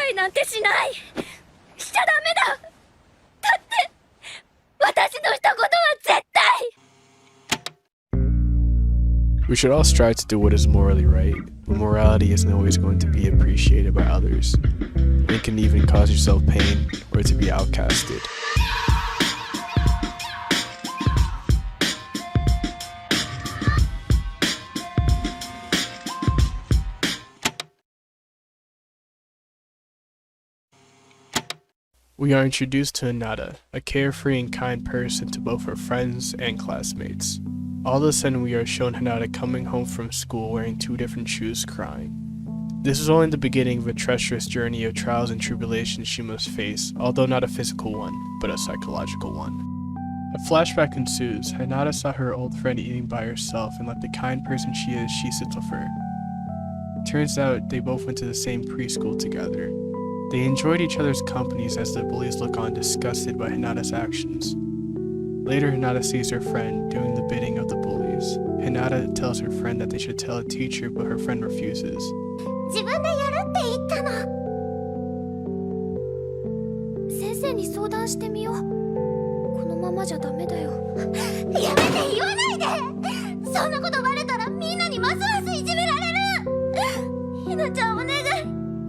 いなんてしない。しちゃダメだ。だって私のしたことは絶対。 We should all strive to do what is morally right, but morality isn't always going to be appreciated by others. It can even cause yourself pain or to be outcasted. We are introduced to Hinata, a carefree and kind person to both her friends and classmates. All of a sudden we are shown Hinata coming home from school wearing 2 different shoes crying. This is only the beginning of a treacherous journey of trials and tribulations she must face, although not a physical one, but a psychological one. A flashback ensues. Hinata saw her old friend eating by herself, and like the kind person she sits with her. Turns out they both went to the same preschool together. They enjoyed each other's companies as the bullies look on disgusted by Hinata's actions. Later, Hinata sees her friend doing the bidding of the bullies. Hinata tells her friend that they should tell a teacher, but her friend refuses. 自分でやるって言ったの。先生に相談してみよう。このままじゃダメだよ。やめて言わないで。そんなことバレたらみんなにますますいじめられる。ひなちゃんお願い。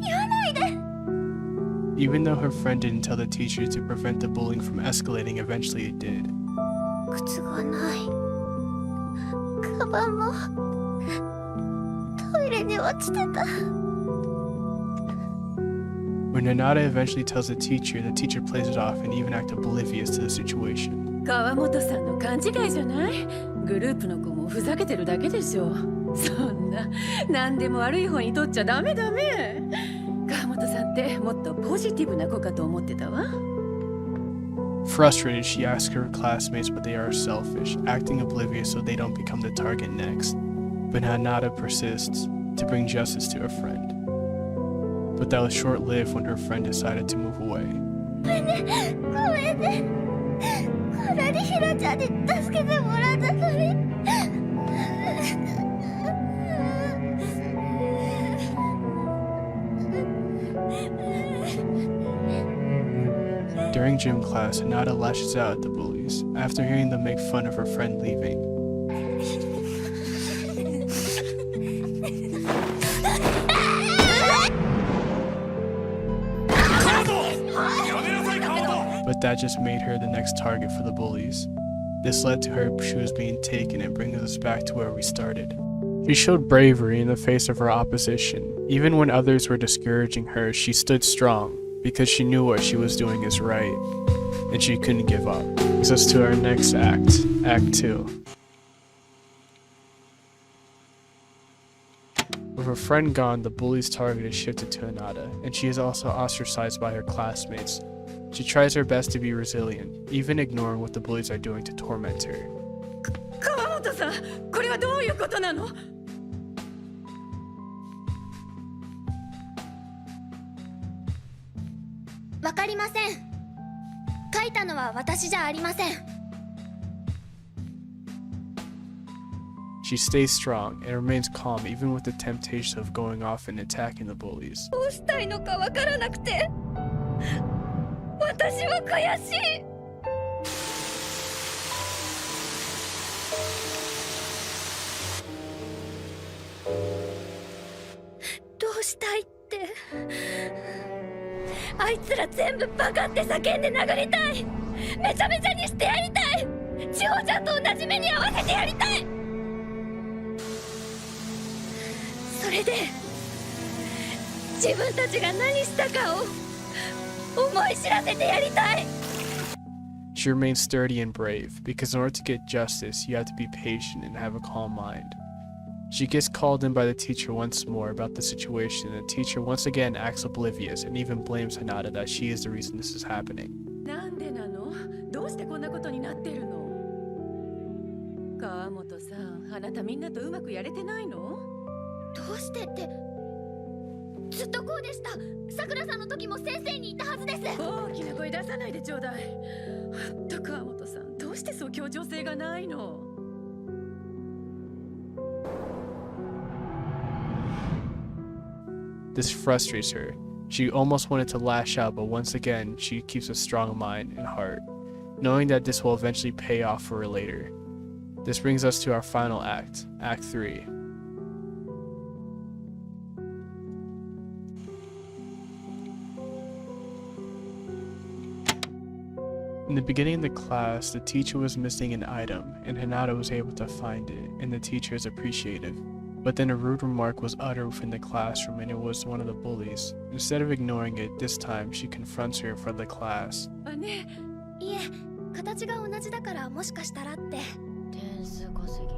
言わないで。 Even though her friend didn't tell the teacher to prevent the bullying from escalating, eventually it did. 靴がない。カバンもトイレに落ちてた。 When Hinata eventually tells the teacher plays it off and even acts oblivious to the situation. 川本さんの勘違いじゃない？グループの子もふざけてるだけでしょ。そんな何でも悪い方に取っちゃダメ。川本さんってもっとポジティブな子かと思ってたわ。 Frustrated, she asks her classmates, but they are selfish, acting oblivious so they don't become the target next. But Hinata persists to bring justice to her friend. But that was short-lived when her friend decided to move away. ごめんね。こんなにひなちゃんに助けてもらったのに。 During gym class, Hinata lashes out at the bullies after hearing them make fun of her friend leaving. But that just made her the next target for the bullies. This led to her shoes being taken and brings us back to where we started. She showed bravery in the face of her opposition. Even when others were discouraging her, she stood strong because she knew what she was doing is right, and she couldn't give up. Brings us to our next act, Act 2. With her friend gone, the bully's target is shifted to Hinata, and she is also ostracized by her classmates. She tries her best to be resilient, even ignoring what the bullies are doing to torment her. 川本さん、これはどういうことなの？わかりません。書いたのは私じゃありません。 She stays strong and remains calm even with the temptation of going off and attacking the bullies. どうしたいのかわからなくて。私は悔しい。どうしたいって。あいつら全部バカって叫んで殴りたい。めちゃめちゃにしてやりたい。千穂ちゃんと同じ目に遭わせてやりたい。それで自分たちが何したかを思い知らせてやりたい。 She remains sturdy and brave, because in order to get justice, you have to be patient and have a calm mind. She gets called in by the teacher once more about the situation, and the teacher once again acts oblivious and even blames Hinata that she is the reason this is happening. なんでなの？どうしてこんなことになってるの？川本さん、あなたみんなとうまくやれてないの？どうしてって、ずっとこうでした。さくらさんの時も先生にいたはずです。大きな声出さないでちょうだい。ほんと川本さん、どうしてそう協調性がないの？This frustrates her, She almost wanted to lash out, but once again, she keeps a strong mind and heart, knowing that this will eventually pay off for her later. This brings us to our final act, Act 3. In the beginning of the class, the teacher was missing an item, and Hinata was able to find it, and the teacher is appreciative. But then a rude remark was uttered within the classroom, and it was one of the bullies. Instead of ignoring it, this time she confronts her in front of the class. ねいえ、形が同じだからもしかしたらって。点数稼ぎ。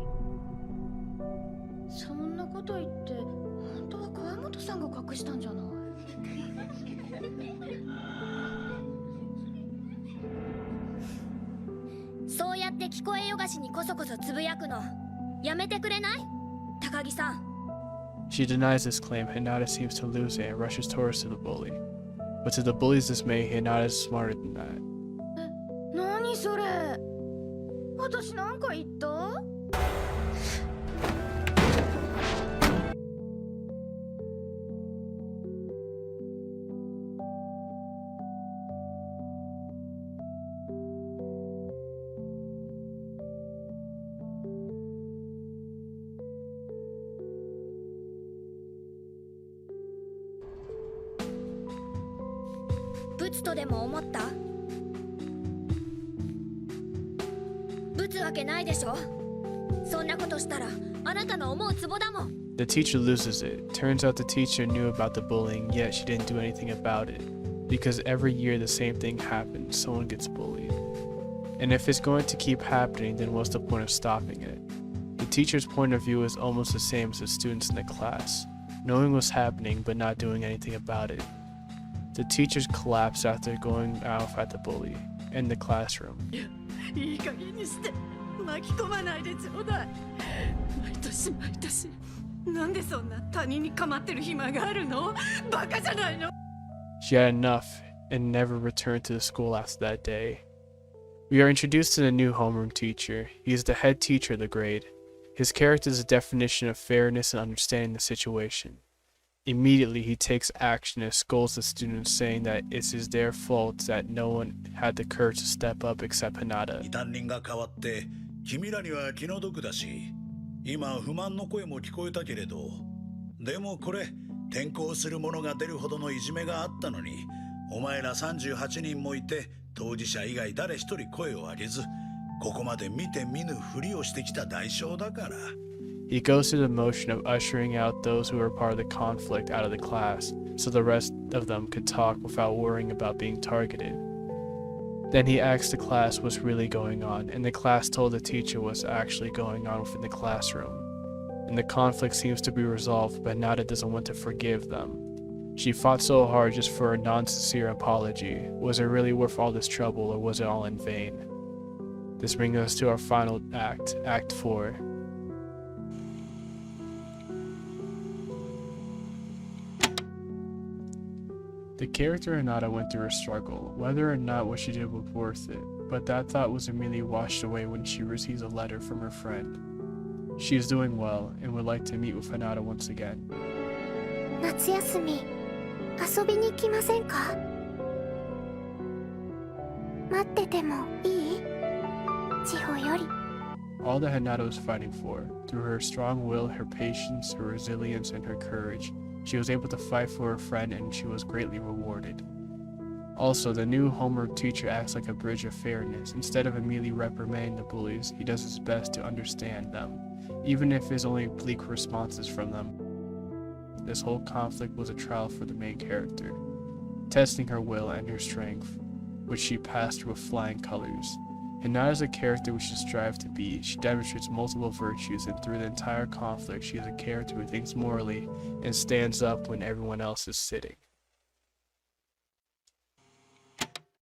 そんなこと言って本当は川本さんが隠したんじゃない？そうやって聞こえよがしにこそこそつぶやくのやめてくれない？高木さん。She denies this claim. Hinata seems to lose it and rushes towards to the bully. But to the bully's dismay, Hinata is smarter than that. 何それ？私なんか言った？ブツとでも思った？ブツわけないでしょ。そんなことしたらあなたの思うツボだもん。The teacher loses it. Turns out the teacher knew about the bullying, yet she didn't do anything about it. Because every year the same thing happens, someone gets bullied. And if it's going to keep happening, then what's the point of stopping it? The teacher's point of view is almost the same as the students in the class, knowing what's happening but not doing anything about it. The teachers collapse after going off at the bully in the classroom. いい加減にして巻き込まないでちょうだい。毎年毎年なんでそんな他人に構ってる暇があるの？バカじゃないの？ She had enough and never returned to the school after that day. We are introduced to the new homeroom teacher. He is the head teacher of the grade. His character is a definition of fairness and understanding the situation. Immediately, he takes action and scolds the students, saying that it is their fault that no one had the courage to step up except Hinata. 担任が変わって君らには気の毒だし、今不満の声も聞こえたけれど、でもこれ転校する者が出るほどのいじめがあったのに、お前ら38人もいて当事者以外誰一人声を上げず、ここまで見て見ぬふりをしてきた代償だから。He goes through the motion of ushering out those who were part of the conflict out of the class, so the rest of them could talk without worrying about being targeted. Then he asked the class what's really going on, and the class told the teacher what's actually going on within the classroom. And the conflict seems to be resolved, but Nada doesn't want to forgive them. She fought so hard just for a non-sincere apology. Was it really worth all this trouble, or was it all in vain? This brings us to our final act, Act 4. The character Hinata went through a struggle, whether or not what she did was worth it, but that thought was immediately washed away when she receives a letter from her friend. She is doing well and would like to meet with Hinata once again. 夏休み遊びに来ませんか？待っててもいい？千穂より。 All that Hinata was fighting for, through her strong will, her patience, her resilience, and her courage, she was able to fight for her friend and she was greatly rewarded. Also, the new homework teacher acts like a bridge of fairness. Instead of immediately reprimanding the bullies, he does his best to understand them, even if there's only bleak responses from them. This whole conflict was a trial for the main character, testing her will and her strength, which she passed with flying colors. Hinata is a character we should strive to be. She demonstrates multiple virtues, and through the entire conflict, she is a character who thinks morally and stands up when everyone else is sitting.